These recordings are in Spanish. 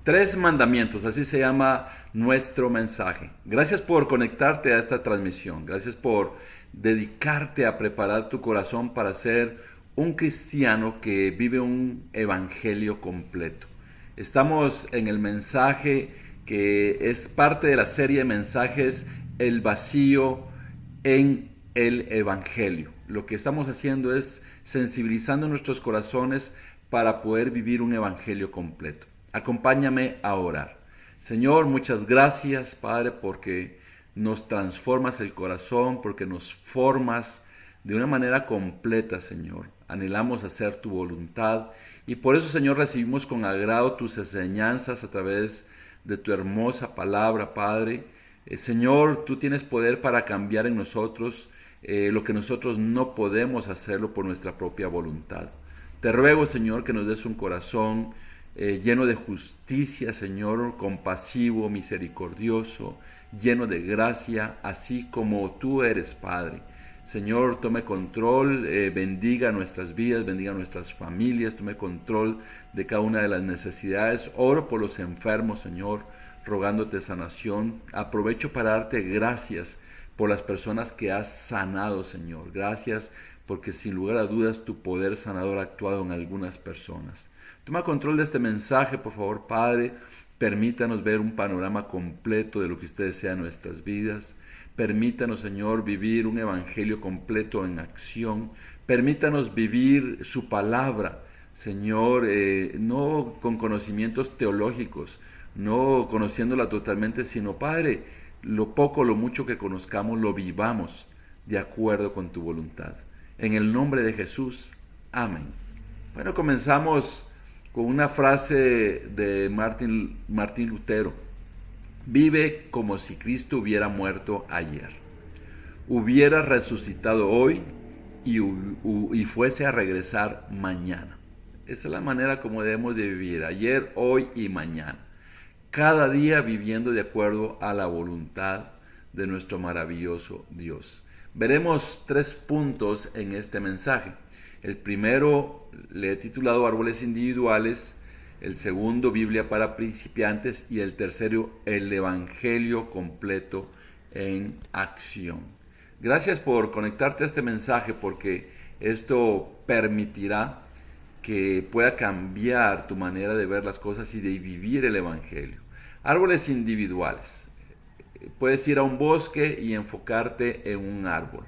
Tres mandamientos, así se llama nuestro mensaje. Gracias por conectarte a esta transmisión. Gracias por dedicarte a preparar tu corazón para ser un cristiano que vive un evangelio completo. Estamos en el mensaje que es parte de la serie de mensajes El vacío en el evangelio. Lo que estamos haciendo es sensibilizando nuestros corazones para poder vivir un evangelio completo. Acompáñame a orar. Señor, muchas gracias, Padre, porque nos transformas el corazón, porque nos formas de una manera completa, Señor. Anhelamos hacer tu voluntad y por eso, Señor, recibimos con agrado tus enseñanzas a través de tu hermosa palabra, Padre. Señor, tú tienes poder para cambiar en nosotros lo que nosotros no podemos hacerlo por nuestra propia voluntad. Te ruego, Señor, que nos des un corazón lleno de justicia, Señor, compasivo, misericordioso, lleno de gracia, así como tú eres, Padre. Señor, tome control, bendiga nuestras vidas, bendiga nuestras familias, tome control de cada una de las necesidades. Oro por los enfermos, Señor, rogándote sanación. Aprovecho para darte gracias por las personas que has sanado, Señor. Gracias porque sin lugar a dudas tu poder sanador ha actuado en algunas personas. Toma control de este mensaje, por favor, Padre. Permítanos ver un panorama completo de lo que usted desea en nuestras vidas. Permítanos, Señor, vivir un evangelio completo en acción. Permítanos vivir su palabra, Señor, no con conocimientos teológicos, no conociéndola totalmente, sino, Padre, lo poco, lo mucho que conozcamos, lo vivamos de acuerdo con tu voluntad. En el nombre de Jesús, amén. Bueno, comenzamos con una frase de Martín Lutero. Vive como si Cristo hubiera muerto ayer, hubiera resucitado hoy y fuese a regresar mañana. Esa es la manera como debemos de vivir, ayer, hoy y mañana. Cada día viviendo de acuerdo a la voluntad de nuestro maravilloso Dios. Veremos 3 puntos en este mensaje. El primero le he titulado Árboles Individuales, el segundo Biblia para principiantes y el tercero el Evangelio completo en acción. Gracias por conectarte a este mensaje porque esto permitirá que pueda cambiar tu manera de ver las cosas y de vivir el Evangelio. Árboles individuales. Puedes ir a un bosque y enfocarte en un árbol.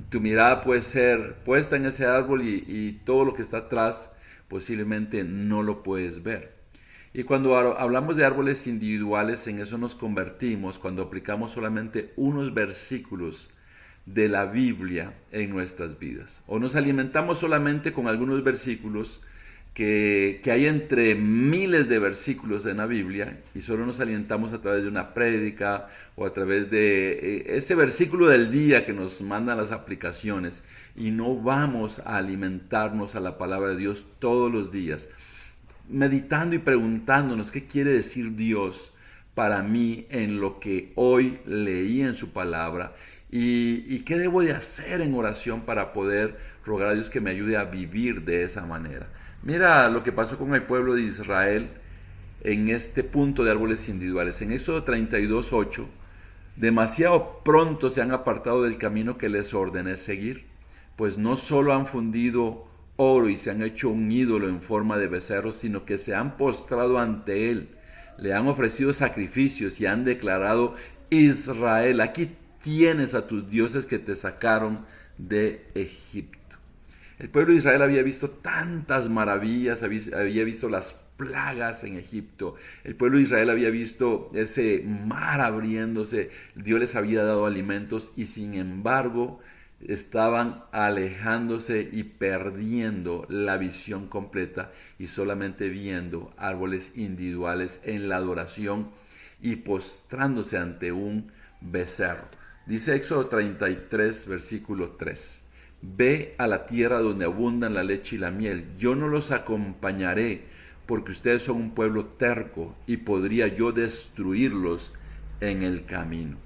Tu mirada puede ser puesta en ese árbol y todo lo que está atrás posiblemente no lo puedes ver. Y cuando hablamos de árboles individuales, en eso nos convertimos cuando aplicamos solamente unos versículos de la Biblia en nuestras vidas. O nos alimentamos solamente con algunos versículos que hay entre miles de versículos en la Biblia y solo nos alimentamos a través de una prédica o a través de ese versículo del día que nos mandan las aplicaciones y no vamos a alimentarnos a la palabra de Dios todos los días, meditando y preguntándonos qué quiere decir Dios para mí en lo que hoy leí en su palabra y qué debo de hacer en oración para poder rogar a Dios que me ayude a vivir de esa manera. Mira lo que pasó con el pueblo de Israel en este punto de árboles individuales. En Éxodo 32:8, demasiado pronto se han apartado del camino que les ordené seguir, pues no solo han fundido oro y se han hecho un ídolo en forma de becerro, sino que se han postrado ante él, le han ofrecido sacrificios y han declarado: Israel, aquí tienes a tus dioses que te sacaron de Egipto. El pueblo de Israel había visto tantas maravillas, había visto las plagas en Egipto. El pueblo de Israel había visto ese mar abriéndose, Dios les había dado alimentos y sin embargo estaban alejándose y perdiendo la visión completa y solamente viendo árboles individuales en la adoración y postrándose ante un becerro. Dice Éxodo 33, versículo 3. Ve a la tierra donde abundan la leche y la miel. Yo no los acompañaré porque ustedes son un pueblo terco y podría yo destruirlos en el camino.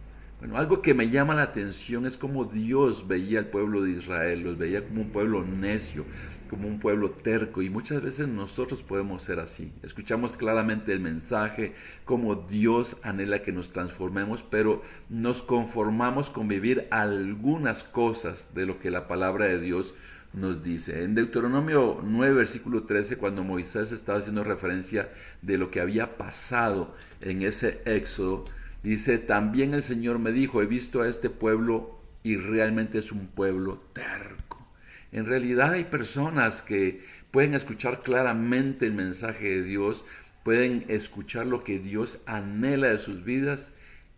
Bueno, algo que me llama la atención es cómo Dios veía al pueblo de Israel, los veía como un pueblo necio, como un pueblo terco, y muchas veces nosotros podemos ser así. Escuchamos claramente el mensaje, cómo Dios anhela que nos transformemos, pero nos conformamos con vivir algunas cosas de lo que la palabra de Dios nos dice. En Deuteronomio 9, versículo 13, cuando Moisés estaba haciendo referencia de lo que había pasado en ese éxodo, dice: también el Señor me dijo, he visto a este pueblo y realmente es un pueblo terco. En realidad hay personas que pueden escuchar claramente el mensaje de Dios, pueden escuchar lo que Dios anhela de sus vidas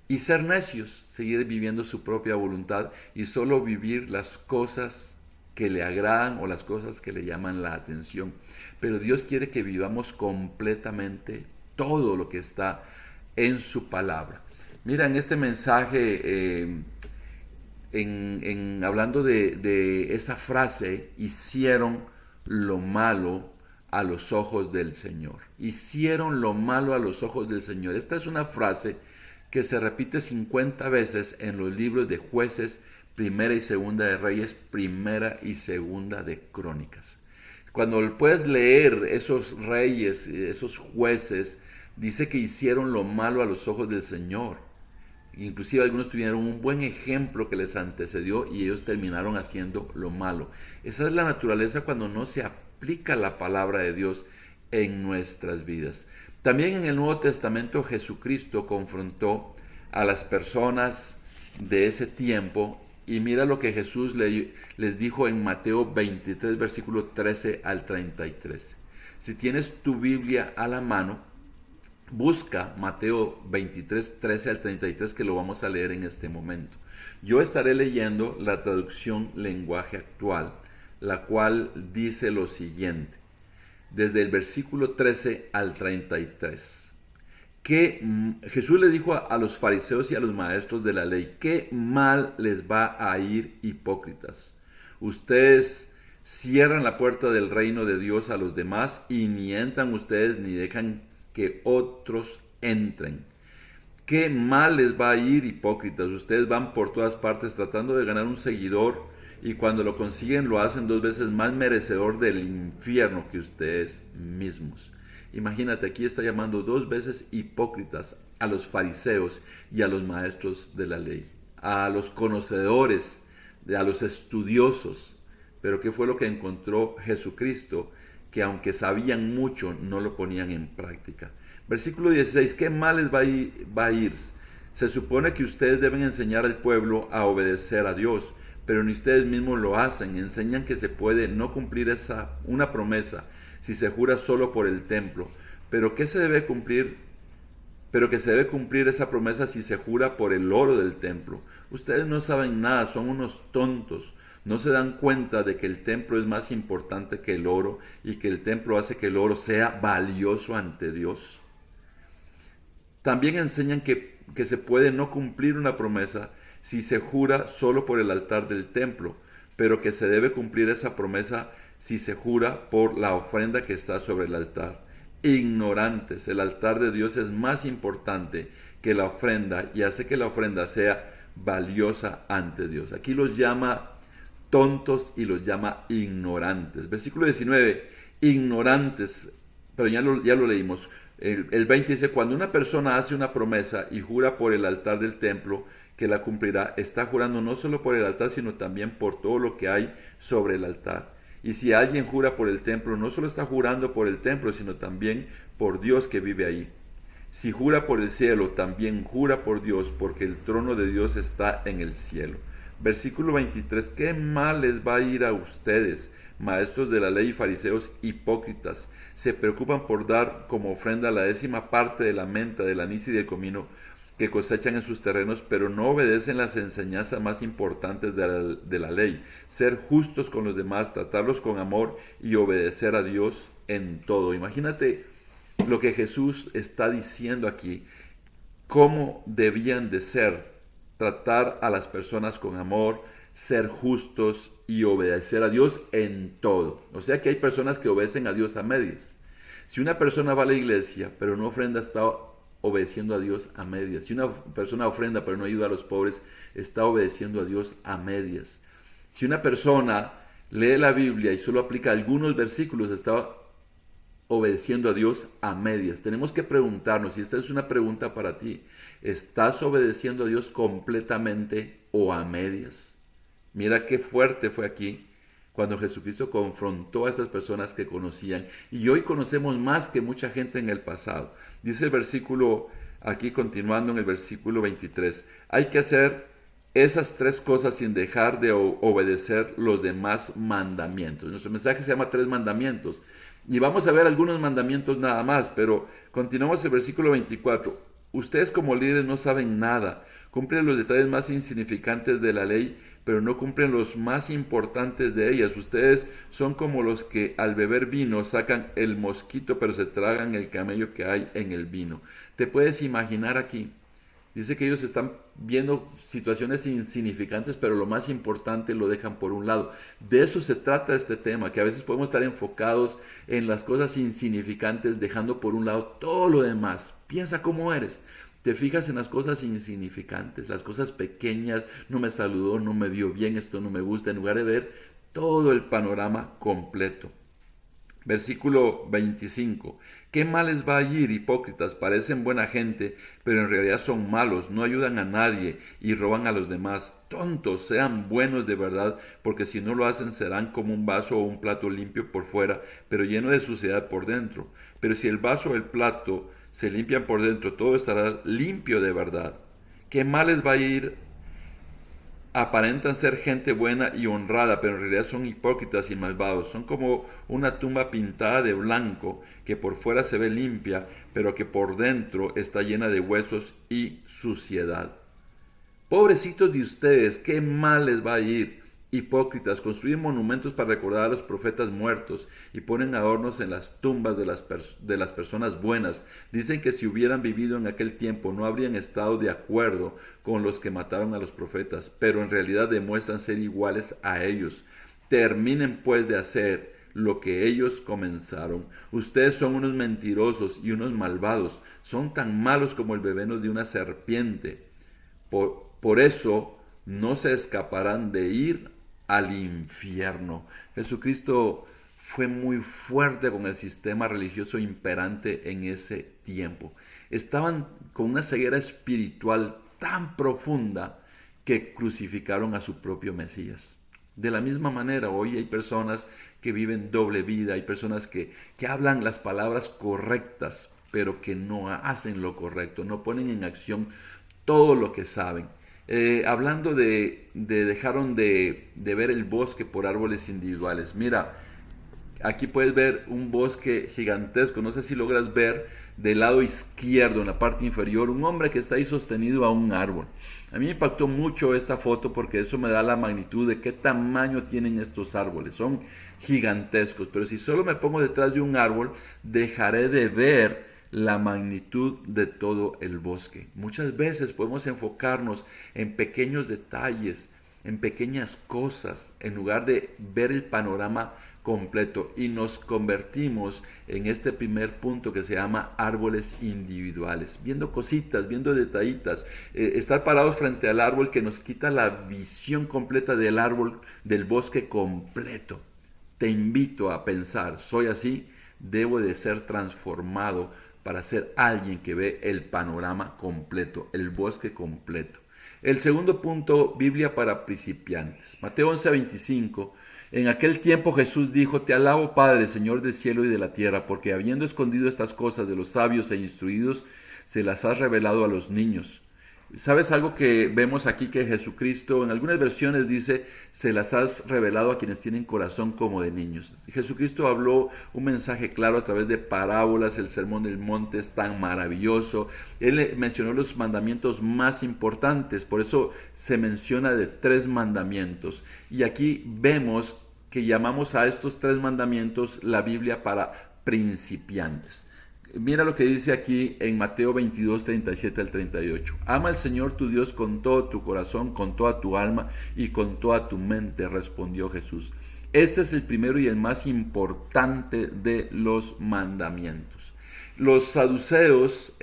y ser necios, seguir viviendo su propia voluntad y solo vivir las cosas que le agradan o las cosas que le llaman la atención. Pero Dios quiere que vivamos completamente todo lo que está en su palabra. Mira, en este mensaje, hablando de esa frase, hicieron lo malo a los ojos del Señor. Hicieron lo malo a los ojos del Señor. Esta es una frase que se repite 50 veces en los libros de Jueces, Primera y Segunda de Reyes, Primera y Segunda de Crónicas. Cuando puedes leer esos reyes, esos jueces, dice que hicieron lo malo a los ojos del Señor. Inclusive algunos tuvieron un buen ejemplo que les antecedió y ellos terminaron haciendo lo malo. Esa es la naturaleza cuando no se aplica la palabra de Dios en nuestras vidas. También en el Nuevo Testamento Jesucristo confrontó a las personas de ese tiempo y mira lo que Jesús les dijo en Mateo 23, versículo 13 al 33. Si tienes tu Biblia a la mano, busca Mateo 23, 13 al 33, que lo vamos a leer en este momento. Yo estaré leyendo la traducción lenguaje actual, la cual dice lo siguiente, desde el versículo 13 al 33. Jesús le dijo a los fariseos y a los maestros de la ley: qué mal les va a ir, hipócritas. Ustedes cierran la puerta del reino de Dios a los demás y ni entran ustedes ni dejan que otros entren. Qué mal les va a ir, hipócritas. Ustedes van por todas partes tratando de ganar un seguidor y cuando lo consiguen lo hacen 2 veces más merecedor del infierno que ustedes mismos. Imagínate, aquí está llamando 2 veces hipócritas a los fariseos y a los maestros de la ley, a los conocedores, a los estudiosos. Pero ¿qué fue lo que encontró Jesucristo? Que aunque sabían mucho, no lo ponían en práctica. Versículo 16, ¿qué mal les va a ir? Se supone que ustedes deben enseñar al pueblo a obedecer a Dios, pero ni ustedes mismos lo hacen. Enseñan que se puede no cumplir una promesa si se jura solo por el templo, pero que se debe cumplir esa promesa si se jura por el oro del templo. Ustedes no saben nada, son unos tontos. No se dan cuenta de que el templo es más importante que el oro y que el templo hace que el oro sea valioso ante Dios. También enseñan que se puede no cumplir una promesa si se jura solo por el altar del templo, pero que se debe cumplir esa promesa si se jura por la ofrenda que está sobre el altar. Ignorantes, el altar de Dios es más importante que la ofrenda y hace que la ofrenda sea valiosa ante Dios. Aquí los llama tontos y los llama ignorantes. Versículo 19, ignorantes, pero ya lo leímos. El 20 dice, cuando una persona hace una promesa y jura por el altar del templo que la cumplirá, está jurando no solo por el altar, sino también por todo lo que hay sobre el altar. Y si alguien jura por el templo, no solo está jurando por el templo, sino también por Dios que vive ahí. Si jura por el cielo, también jura por Dios, porque el trono de Dios está en el cielo. Versículo 23, ¿qué mal les va a ir a ustedes, maestros de la ley y fariseos hipócritas? Se preocupan por dar como ofrenda la 10ª parte de la menta, del anís y del comino que cosechan en sus terrenos, pero no obedecen las enseñanzas más importantes de la ley: ser justos con los demás, tratarlos con amor y obedecer a Dios en todo. Imagínate lo que Jesús está diciendo aquí, cómo debían de ser: tratar a las personas con amor, ser justos y obedecer a Dios en todo. O sea que hay personas que obedecen a Dios a medias. Si una persona va a la iglesia pero no ofrenda, está obedeciendo a Dios a medias. Si una persona ofrenda pero no ayuda a los pobres, está obedeciendo a Dios a medias. Si una persona lee la Biblia y solo aplica algunos versículos, está obedeciendo a Dios a medias. Tenemos que preguntarnos, y esta es una pregunta para ti, ¿estás obedeciendo a Dios completamente o a medias? Mira qué fuerte fue aquí cuando Jesucristo confrontó a esas personas que conocían, y hoy conocemos más que mucha gente en el pasado. Dice el versículo, aquí continuando en el versículo 23, hay que hacer esas tres cosas sin dejar de obedecer los demás mandamientos. Nuestro mensaje se llama 3 mandamientos, y vamos a ver algunos mandamientos nada más, pero continuamos el versículo 24. Ustedes como líderes no saben nada, cumplen los detalles más insignificantes de la ley, pero no cumplen los más importantes de ellas. Ustedes son como los que al beber vino sacan el mosquito, pero se tragan el camello que hay en el vino. ¿Te puedes imaginar aquí? Dice que ellos están viendo situaciones insignificantes, pero lo más importante lo dejan por un lado. De eso se trata este tema, que a veces podemos estar enfocados en las cosas insignificantes, dejando por un lado todo lo demás. Piensa cómo eres. Te fijas en las cosas insignificantes, las cosas pequeñas, no me saludó, no me vio bien, esto no me gusta, en lugar de ver todo el panorama completo. Versículo 25. ¿Qué mal les va a ir, hipócritas? Parecen buena gente, pero en realidad son malos, no ayudan a nadie y roban a los demás. Tontos, sean buenos de verdad, porque si no lo hacen serán como un vaso o un plato limpio por fuera, pero lleno de suciedad por dentro. Pero si el vaso o el plato se limpian por dentro, todo estará limpio de verdad. ¿Qué mal les va a ir? Aparentan ser gente buena y honrada, pero en realidad son hipócritas y malvados. Son como una tumba pintada de blanco, que por fuera se ve limpia, pero que por dentro está llena de huesos y suciedad. Pobrecitos de ustedes, qué mal les va a ir. Hipócritas, construyen monumentos para recordar a los profetas muertos y ponen adornos en las tumbas de las personas buenas. Dicen que si hubieran vivido en aquel tiempo no habrían estado de acuerdo con los que mataron a los profetas, pero en realidad demuestran ser iguales a ellos. Terminen pues de hacer lo que ellos comenzaron. Ustedes son unos mentirosos y unos malvados. Son tan malos como el veneno de una serpiente. Por eso no se escaparán de ir al infierno. Jesucristo fue muy fuerte con el sistema religioso imperante en ese tiempo. Estaban con una ceguera espiritual tan profunda que crucificaron a su propio Mesías. De la misma manera, hoy hay personas que viven doble vida, hay personas que hablan las palabras correctas, pero que no hacen lo correcto, no ponen en acción todo lo que saben. Hablando dejaron de ver el bosque por árboles individuales. Mira, aquí puedes ver un bosque gigantesco, no sé si logras ver del lado izquierdo, en la parte inferior, un hombre que está ahí sostenido a un árbol. A mí me impactó mucho esta foto porque eso me da la magnitud de qué tamaño tienen estos árboles. Son gigantescos, pero si solo me pongo detrás de un árbol, dejaré de ver la magnitud de todo el bosque. Muchas veces podemos enfocarnos en pequeños detalles, en pequeñas cosas, en lugar de ver el panorama completo, y nos convertimos en este primer punto que se llama árboles individuales, viendo cositas, viendo detallitas, estar parados frente al árbol que nos quita la visión completa del árbol, del bosque completo. Te invito a pensar, soy así, debo de ser transformado para ser alguien que ve el panorama completo, el bosque completo. El segundo punto, Biblia para principiantes. Mateo 11:25. En aquel tiempo Jesús dijo: Te alabo, Padre, Señor del cielo y de la tierra, porque habiendo escondido estas cosas de los sabios e instruidos, se las has revelado a los niños. ¿Sabes algo que vemos aquí? Que Jesucristo, en algunas versiones dice, se las has revelado a quienes tienen corazón como de niños. Jesucristo habló un mensaje claro a través de parábolas. El Sermón del Monte es tan maravilloso. Él mencionó los mandamientos más importantes, por eso se menciona de 3 mandamientos. Y aquí vemos que llamamos a estos 3 mandamientos la Biblia para principiantes. Mira lo que dice aquí en Mateo 22, 37 al 38. Ama al Señor tu Dios con todo tu corazón, con toda tu alma y con toda tu mente, respondió Jesús. Este es el primero y el más importante de los mandamientos. Los saduceos,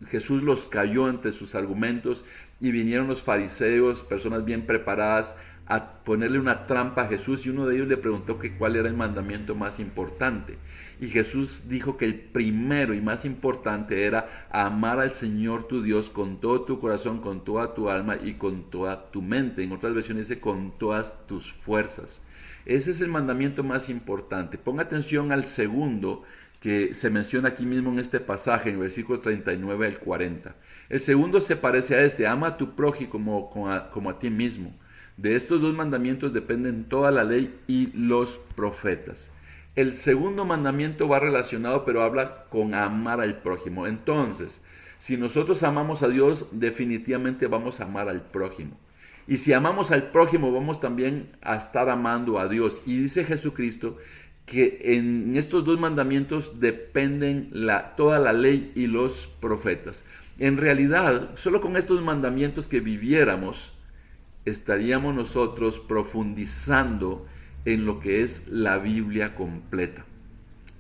Jesús los cayó ante sus argumentos y vinieron los fariseos, personas bien preparadas, a ponerle una trampa a Jesús, y uno de ellos le preguntó que cuál era el mandamiento más importante. Y Jesús dijo que el primero y más importante era amar al Señor tu Dios con todo tu corazón, con toda tu alma y con toda tu mente. En otras versiones dice con todas tus fuerzas. Ese es el mandamiento más importante. Ponga atención al segundo que se menciona aquí mismo en este pasaje, en el versículo 39 al 40. El segundo se parece a este: ama a tu prójimo como a ti mismo. De estos dos mandamientos dependen toda la ley y los profetas. El segundo mandamiento va relacionado, pero habla con amar al prójimo. Entonces, si nosotros amamos a Dios, definitivamente vamos a amar al prójimo. Y si amamos al prójimo, vamos también a estar amando a Dios. Y dice Jesucristo que en estos dos mandamientos dependen toda la ley y los profetas. En realidad, solo con estos mandamientos que viviéramos, estaríamos nosotros profundizando en lo que es la Biblia completa.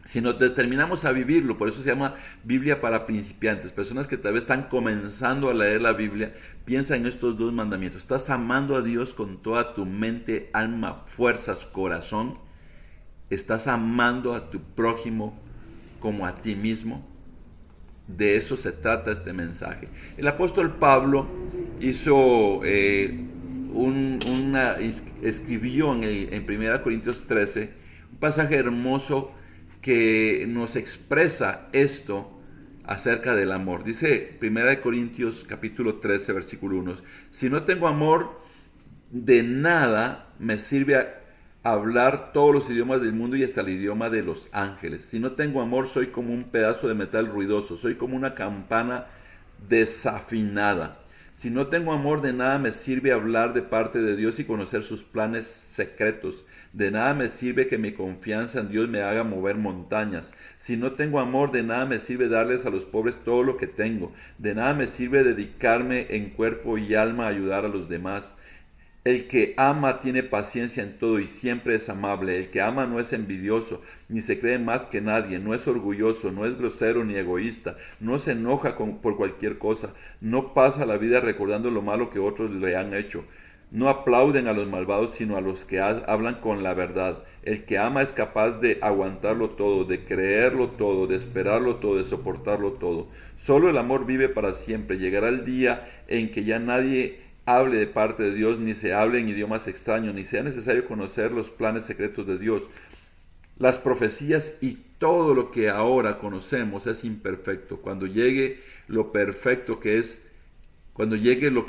Si nos determinamos a vivirlo, por eso se llama Biblia para principiantes, personas que tal vez están comenzando a leer la Biblia, piensa en estos dos mandamientos. ¿Estás amando a Dios con toda tu mente, alma, fuerzas, corazón? ¿Estás amando a tu prójimo como a ti mismo? De eso se trata este mensaje. El apóstol Pablo hizo escribió en 1 Corintios 13 un pasaje hermoso que nos expresa esto acerca del amor. Dice 1 Corintios capítulo 13 versículo 1: si no tengo amor, de nada me sirve hablar todos los idiomas del mundo y hasta el idioma de los ángeles. Si no tengo amor, soy como un pedazo de metal ruidoso, soy como una campana desafinada. Si no tengo amor, de nada me sirve hablar de parte de Dios y conocer sus planes secretos. De nada me sirve que mi confianza en Dios me haga mover montañas. Si no tengo amor, de nada me sirve darles a los pobres todo lo que tengo. De nada me sirve dedicarme en cuerpo y alma a ayudar a los demás. El que ama tiene paciencia en todo y siempre es amable. El que ama no es envidioso, ni se cree más que nadie, no es orgulloso, no es grosero ni egoísta, no se enoja por cualquier cosa, no pasa la vida recordando lo malo que otros le han hecho. No aplauden a los malvados, sino a los que hablan con la verdad. El que ama es capaz de aguantarlo todo, de creerlo todo, de esperarlo todo, de soportarlo todo. Solo el amor vive para siempre. Llegará el día en que ya nadie hable de parte de Dios, ni se hable en idiomas extraños, ni sea necesario conocer los planes secretos de Dios. Las profecías y todo lo que ahora conocemos es imperfecto. Cuando llegue lo que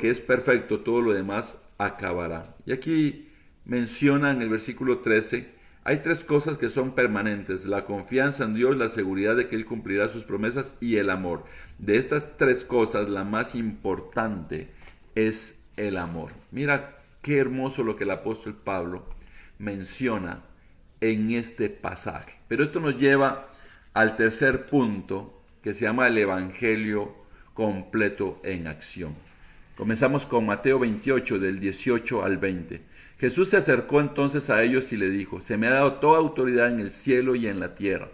es perfecto, todo lo demás acabará. Y aquí menciona en el versículo 13, hay tres cosas que son permanentes: la confianza en Dios, la seguridad de que Él cumplirá sus promesas y el amor. De estas tres cosas, la más importante es el amor. Mira qué hermoso lo que el apóstol Pablo menciona en este pasaje. Pero esto nos lleva al tercer punto, que se llama el Evangelio completo en acción. Comenzamos con Mateo 28, del 18 al 20. Jesús se acercó entonces a ellos y le dijo: se me ha dado toda autoridad en el cielo y en la tierra.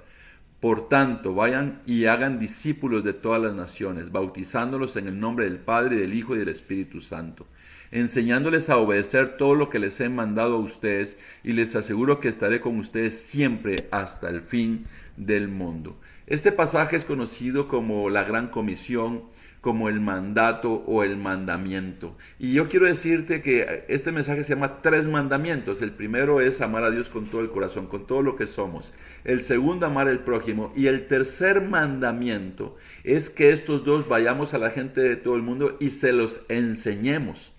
Por tanto, vayan y hagan discípulos de todas las naciones, bautizándolos en el nombre del Padre, del Hijo y del Espíritu Santo, enseñándoles a obedecer todo lo que les he mandado a ustedes, y les aseguro que estaré con ustedes siempre hasta el fin del mundo. Este pasaje es conocido como la Gran Comisión, como el mandato o el mandamiento. Y yo quiero decirte que este mensaje se llama tres mandamientos. El primero es amar a Dios con todo el corazón, con todo lo que somos. El segundo, amar al prójimo. Y el tercer mandamiento es que estos dos vayamos a la gente de todo el mundo y se los enseñemos.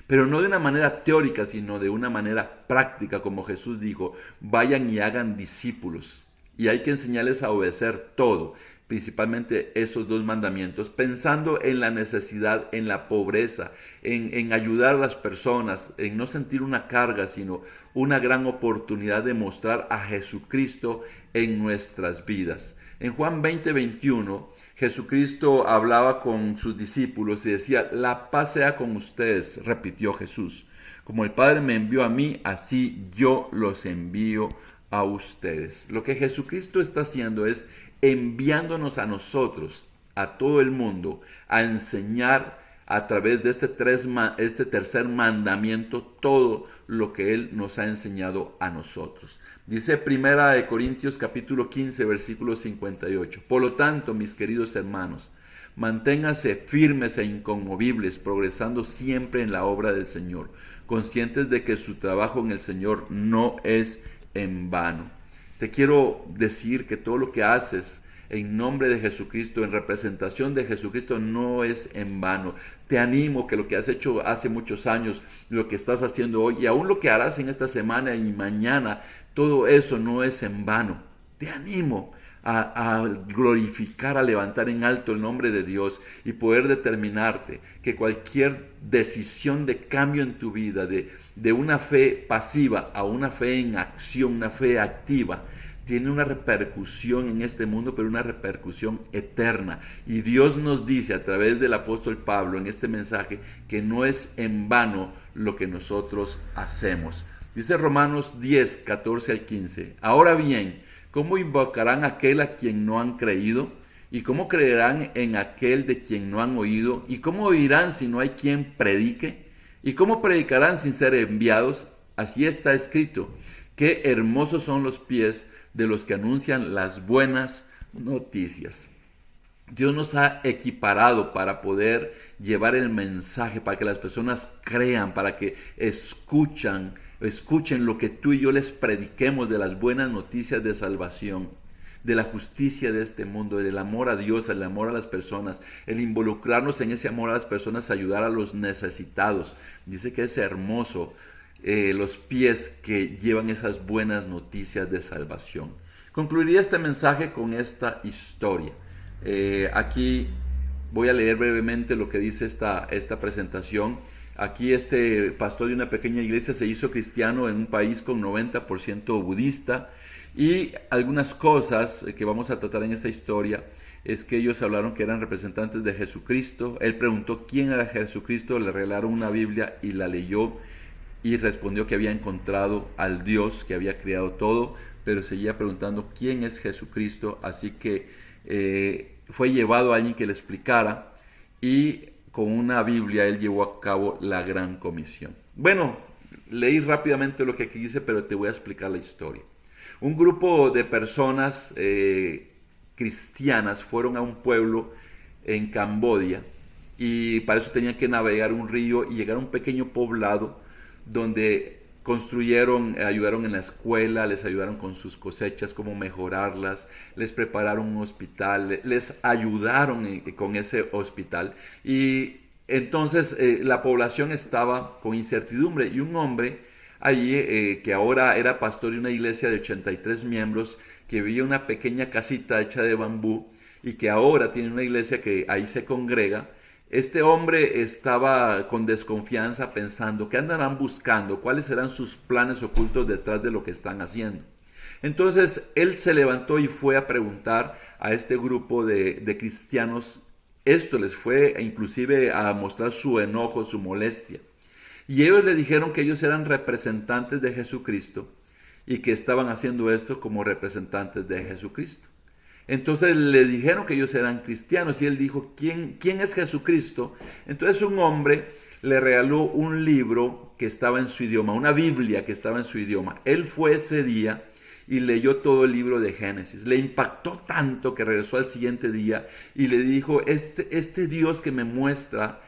Pero no de una manera teórica, sino de una manera práctica, como Jesús dijo: vayan y hagan discípulos. Y hay que enseñarles a obedecer todo, principalmente esos dos mandamientos, pensando en la necesidad, en la pobreza, en ayudar a las personas, en no sentir una carga, sino una gran oportunidad de mostrar a Jesucristo en nuestras vidas. En Juan 20:21, Jesucristo hablaba con sus discípulos y decía: la paz sea con ustedes, repitió Jesús. Como el Padre me envió a mí, así yo los envío a ustedes. Lo que Jesucristo está haciendo es enviándonos a nosotros, a todo el mundo, a enseñar a través de este tercer mandamiento todo lo que Él nos ha enseñado a nosotros. Dice Primera de Corintios capítulo 15, versículo 58. Por lo tanto, mis queridos hermanos, manténganse firmes e inconmovibles, progresando siempre en la obra del Señor, conscientes de que su trabajo en el Señor no es en vano. Te quiero decir que todo lo que haces en nombre de Jesucristo, en representación de Jesucristo, no es en vano. Te animo que lo que has hecho hace muchos años, lo que estás haciendo hoy y aún lo que harás en esta semana y mañana, todo eso no es en vano. Te animo a glorificar, a levantar en alto el nombre de Dios y poder determinarte que cualquier decisión de cambio en tu vida, de una fe pasiva a una fe en acción, una fe activa, tiene una repercusión en este mundo, pero una repercusión eterna. Y Dios nos dice a través del apóstol Pablo en este mensaje que no es en vano lo que nosotros hacemos. Dice Romanos 10, 14 al 15. Ahora bien, ¿cómo invocarán a aquel a quien no han creído? ¿Y cómo creerán en aquel de quien no han oído? ¿Y cómo oirán si no hay quien predique? ¿Y cómo predicarán sin ser enviados? Así está escrito. Qué hermosos son los pies de los que anuncian las buenas noticias. Dios nos ha equiparado para poder llevar el mensaje, para que las personas crean, para que escuchen lo que tú y yo les prediquemos de las buenas noticias de salvación, de la justicia de este mundo, del amor a Dios, el amor a las personas, el involucrarnos en ese amor a las personas, ayudar a los necesitados. Dice que es hermoso los pies que llevan esas buenas noticias de salvación. Concluiría este mensaje con esta historia. Aquí voy a leer brevemente lo que dice esta presentación. Aquí este pastor de una pequeña iglesia se hizo cristiano en un país con 90% budista, y algunas cosas que vamos a tratar en esta historia es que ellos hablaron que eran representantes de Jesucristo. Él preguntó quién era Jesucristo, le regalaron una Biblia y la leyó y respondió que había encontrado al Dios que había creado todo, pero seguía preguntando quién es Jesucristo. Así que fue llevado a alguien que le explicara, y con una Biblia él llevó a cabo la gran comisión. Bueno, leí rápidamente lo que aquí dice, pero te voy a explicar la historia. Un grupo de personas cristianas fueron a un pueblo en Camboya, y para eso tenían que navegar un río y llegar a un pequeño poblado donde construyeron, ayudaron en la escuela, les ayudaron con sus cosechas, cómo mejorarlas, les prepararon un hospital, les ayudaron con ese hospital. Y entonces la población estaba con incertidumbre, y un hombre allí que ahora era pastor de una iglesia de 83 miembros, que vivía en una pequeña casita hecha de bambú y que ahora tiene una iglesia que ahí se congrega. Este hombre estaba con desconfianza pensando, ¿qué andarán buscando? ¿Cuáles serán sus planes ocultos detrás de lo que están haciendo? Entonces él se levantó y fue a preguntar a este grupo de cristianos. Esto les fue inclusive a mostrar su enojo, su molestia. Y ellos le dijeron que ellos eran representantes de Jesucristo y que estaban haciendo esto como representantes de Jesucristo. Entonces le dijeron que ellos eran cristianos, y él dijo, ¿quién es Jesucristo? Entonces un hombre le regaló un libro que estaba en su idioma, una Biblia que estaba en su idioma. Él fue ese día y leyó todo el libro de Génesis. Le impactó tanto que regresó al siguiente día y le dijo, este Dios que me muestra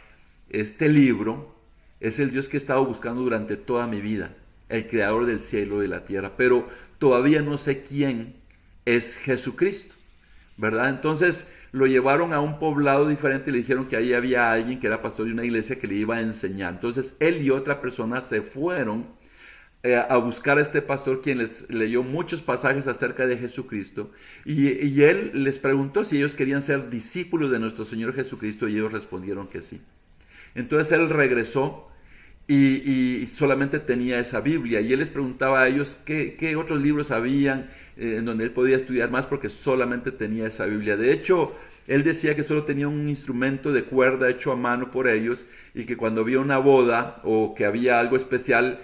este libro es el Dios que he estado buscando durante toda mi vida, el creador del cielo y de la tierra, pero todavía no sé quién es Jesucristo, ¿verdad? Entonces lo llevaron a un poblado diferente y le dijeron que ahí había alguien que era pastor de una iglesia que le iba a enseñar. Entonces él y otra persona se fueron a buscar a este pastor, quien les leyó muchos pasajes acerca de Jesucristo, y él les preguntó si ellos querían ser discípulos de nuestro Señor Jesucristo, y ellos respondieron que sí. Entonces él regresó y solamente tenía esa Biblia, y él les preguntaba a ellos qué otros libros habían en donde él podía estudiar más, porque solamente tenía esa Biblia. De hecho, él decía que solo tenía un instrumento de cuerda hecho a mano por ellos, y que cuando había una boda o que había algo especial,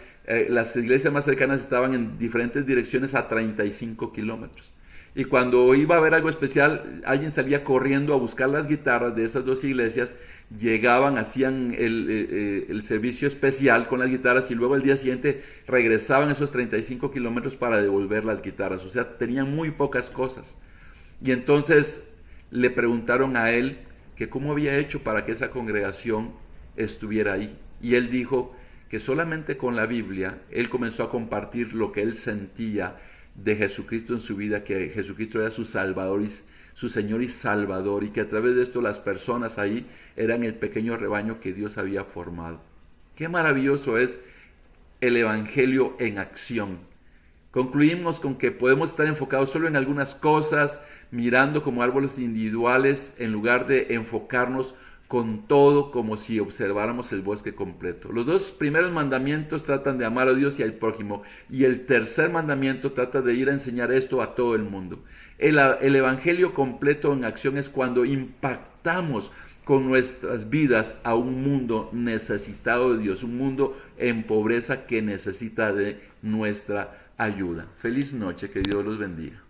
las iglesias más cercanas estaban en diferentes direcciones a 35 kilómetros. Y cuando iba a haber algo especial, alguien salía corriendo a buscar las guitarras de esas dos iglesias, llegaban, hacían el servicio especial con las guitarras y luego el día siguiente regresaban esos 35 kilómetros para devolver las guitarras. O sea, tenían muy pocas cosas. Y entonces le preguntaron a él que cómo había hecho para que esa congregación estuviera ahí. Y él dijo que solamente con la Biblia él comenzó a compartir lo que él sentía de Jesucristo en su vida, que Jesucristo era su Salvador, su Señor y Salvador, y que a través de esto las personas ahí eran el pequeño rebaño que Dios había formado. Qué maravilloso es el Evangelio en acción. Concluimos con que podemos estar enfocados solo en algunas cosas, mirando como árboles individuales, en lugar de enfocarnos con todo como si observáramos el bosque completo. Los dos primeros mandamientos tratan de amar a Dios y al prójimo, y el tercer mandamiento trata de ir a enseñar esto a todo el mundo. El Evangelio completo en acción es cuando impactamos con nuestras vidas a un mundo necesitado de Dios, un mundo en pobreza que necesita de nuestra ayuda. Feliz noche, que Dios los bendiga.